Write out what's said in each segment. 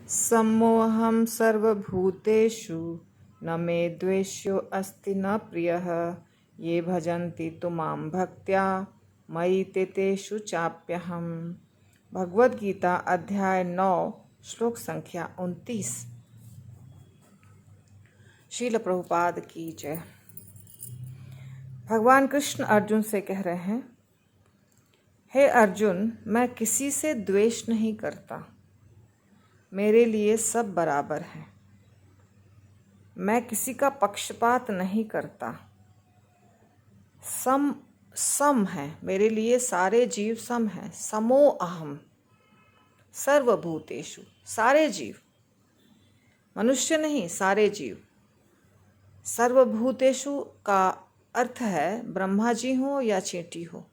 सम्मोहं सर्वभूतेषु न मे द्वेष्यो अस्ति न प्रियः ये भजन्ति तु मां भक्त्या मयि ते तेषु चाप्यहम। भगवद गीता अध्याय 9 श्लोक संख्या 29। श्रील प्रभुपाद की जय। भगवान कृष्ण अर्जुन से कह रहे हैं, हे अर्जुन, मैं किसी से द्वेष नहीं करता, मेरे लिए सब बराबर है। मैं किसी का पक्षपात नहीं करता, सम है, मेरे लिए सारे जीव सम हैं। समो अहम सर्वभूतेषु, सारे जीव, मनुष्य नहीं, सारे जीव। सर्वभूतेषु का अर्थ है ब्रह्मा जी हो या चींटी हो,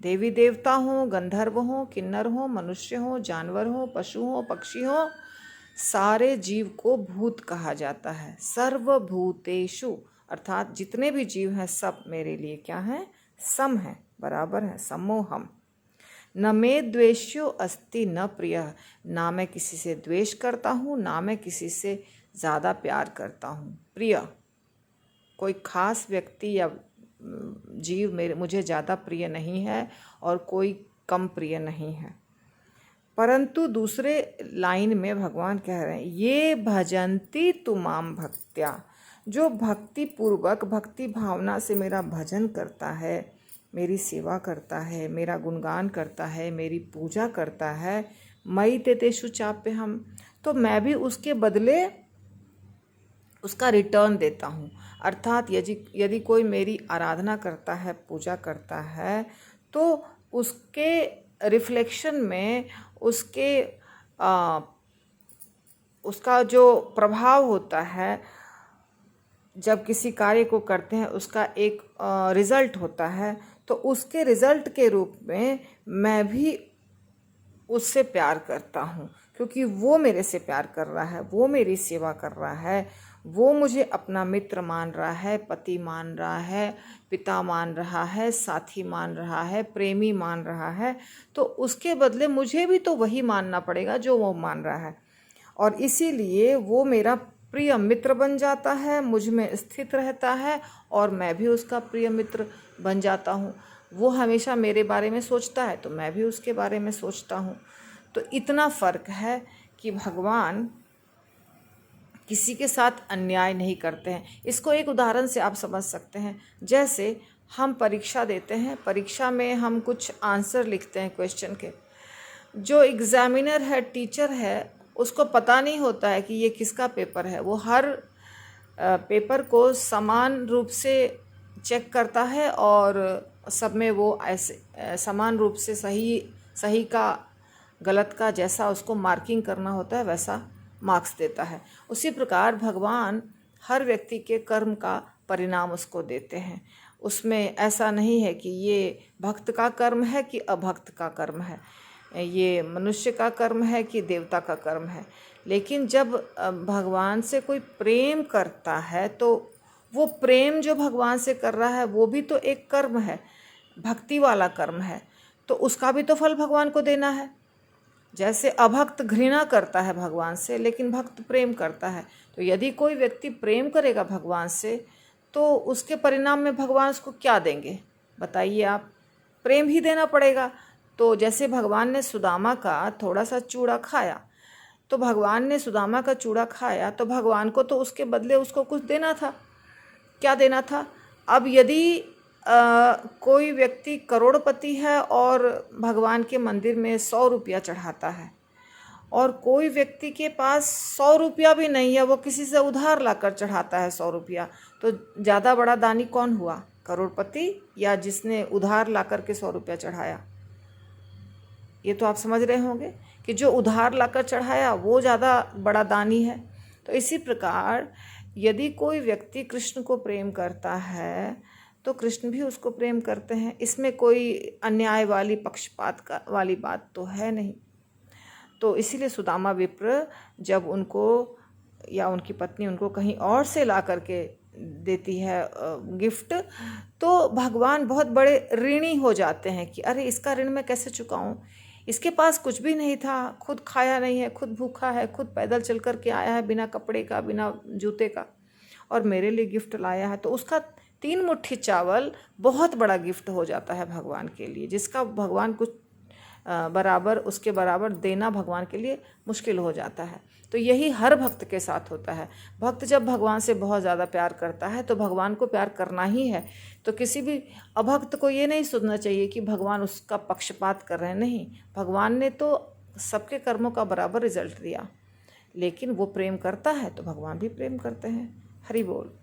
देवी देवता हो, गंधर्व हो, किन्नर हो, मनुष्य हो, जानवर हो, पशु हो, पक्षी हो, सारे जीव को भूत कहा जाता है। सर्वभूतेषु अर्थात जितने भी जीव हैं सब मेरे लिए क्या हैं? सम है, बराबर है। समोहम न मे द्वेष्यो अस्ति न प्रिय, ना मैं किसी से द्वेष करता हूँ, ना मैं किसी से ज़्यादा प्यार करता हूँ। प्रिय कोई खास व्यक्ति या जीव मुझे ज़्यादा प्रिय नहीं है और कोई कम प्रिय नहीं है। परंतु दूसरे लाइन में भगवान कह रहे हैं, ये भजन्ति तु मां भक्त्या, जो भक्ति पूर्वक भक्ति भावना से मेरा भजन करता है, मेरी सेवा करता है, मेरा गुणगान करता है, मेरी पूजा करता है, मयि ते तेषु चाप्यहम, तो मैं भी उसके बदले उसका रिटर्न देता हूँ। अर्थात यदि कोई मेरी आराधना करता है, पूजा करता है, तो उसके रिफ्लेक्शन में उसका जो प्रभाव होता है, जब किसी कार्य को करते हैं उसका एक रिज़ल्ट होता है, तो उसके रिज़ल्ट के रूप में मैं भी उससे प्यार करता हूँ, क्योंकि वो मेरे से प्यार कर रहा है, वो मेरी सेवा कर रहा है, वो मुझे अपना मित्र मान रहा है, पति मान रहा है, पिता मान रहा है, साथी मान रहा है, प्रेमी मान रहा है, तो उसके बदले मुझे भी तो वही मानना पड़ेगा जो वो मान रहा है। और इसीलिए वो मेरा प्रिय मित्र बन जाता है, मुझ में स्थित रहता है और मैं भी उसका प्रिय मित्र बन जाता हूँ। वो हमेशा मेरे बारे में सोचता है तो मैं भी उसके बारे में सोचता हूँ। तो इतना फ़र्क है कि भगवान किसी के साथ अन्याय नहीं करते हैं। इसको एक उदाहरण से आप समझ सकते हैं। जैसे हम परीक्षा देते हैं, परीक्षा में हम कुछ आंसर लिखते हैं क्वेश्चन के, जो एग्ज़ामिनर है, टीचर है, उसको पता नहीं होता है कि ये किसका पेपर है। वो हर पेपर को समान रूप से चेक करता है और सब में वो ऐसे समान रूप से सही का गलत का जैसा उसको मार्किंग करना होता है वैसा मार्क्स देता है। उसी प्रकार भगवान हर व्यक्ति के कर्म का परिणाम उसको देते हैं। उसमें ऐसा नहीं है कि ये भक्त का कर्म है कि अभक्त का कर्म है, ये मनुष्य का कर्म है कि देवता का कर्म है। लेकिन जब भगवान से कोई प्रेम करता है तो वो प्रेम जो भगवान से कर रहा है वो भी तो एक कर्म है, भक्ति वाला कर्म है, तो उसका भी तो फल भगवान को देना है। जैसे अभक्त घृणा करता है भगवान से, लेकिन भक्त प्रेम करता है। तो यदि कोई व्यक्ति प्रेम करेगा भगवान से तो उसके परिणाम में भगवान उसको क्या देंगे बताइए आप? प्रेम ही देना पड़ेगा। तो जैसे भगवान ने सुदामा का थोड़ा सा चूड़ा खाया, तो भगवान ने सुदामा का चूड़ा खाया तो भगवान को तो उसके बदले उसको कुछ देना था। क्या देना था? अब यदि कोई व्यक्ति करोड़पति है और भगवान के मंदिर में 100 रुपया चढ़ाता है, और कोई व्यक्ति के पास 100 रुपया भी नहीं है, वो किसी से उधार लाकर चढ़ाता है 100 रुपया, तो ज़्यादा बड़ा दानी कौन हुआ? करोड़पति या जिसने उधार लाकर के 100 रुपया चढ़ाया? ये तो आप समझ रहे होंगे कि जो उधार लाकर चढ़ाया वो ज़्यादा बड़ा दानी है। तो इसी प्रकार यदि कोई व्यक्ति कृष्ण को प्रेम करता है तो कृष्ण भी उसको प्रेम करते हैं। इसमें कोई अन्याय वाली पक्षपात वाली बात तो है नहीं। तो इसीलिए सुदामा विप्र जब उनको या उनकी पत्नी उनको कहीं और से ला करके देती है गिफ्ट, तो भगवान बहुत बड़े ऋणी हो जाते हैं कि अरे इसका ऋण मैं कैसे चुकाऊं, इसके पास कुछ भी नहीं था, खुद खाया नहीं है, खुद भूखा है, खुद पैदल चल कर के आया है बिना कपड़े का, बिना जूते का, और मेरे लिए गिफ्ट लाया है। तो उसका 3 मुट्ठी चावल बहुत बड़ा गिफ्ट हो जाता है भगवान के लिए, जिसका भगवान कुछ बराबर, उसके बराबर देना भगवान के लिए मुश्किल हो जाता है। तो यही हर भक्त के साथ होता है। भक्त जब भगवान से बहुत ज़्यादा प्यार करता है तो भगवान को प्यार करना ही है। तो किसी भी अभक्त को ये नहीं सोचना चाहिए कि भगवान उसका पक्षपात कर रहे हैं। नहीं, भगवान ने तो सबके कर्मों का बराबर रिजल्ट दिया, लेकिन वो प्रेम करता है तो भगवान भी प्रेम करते हैं। हरि बोल।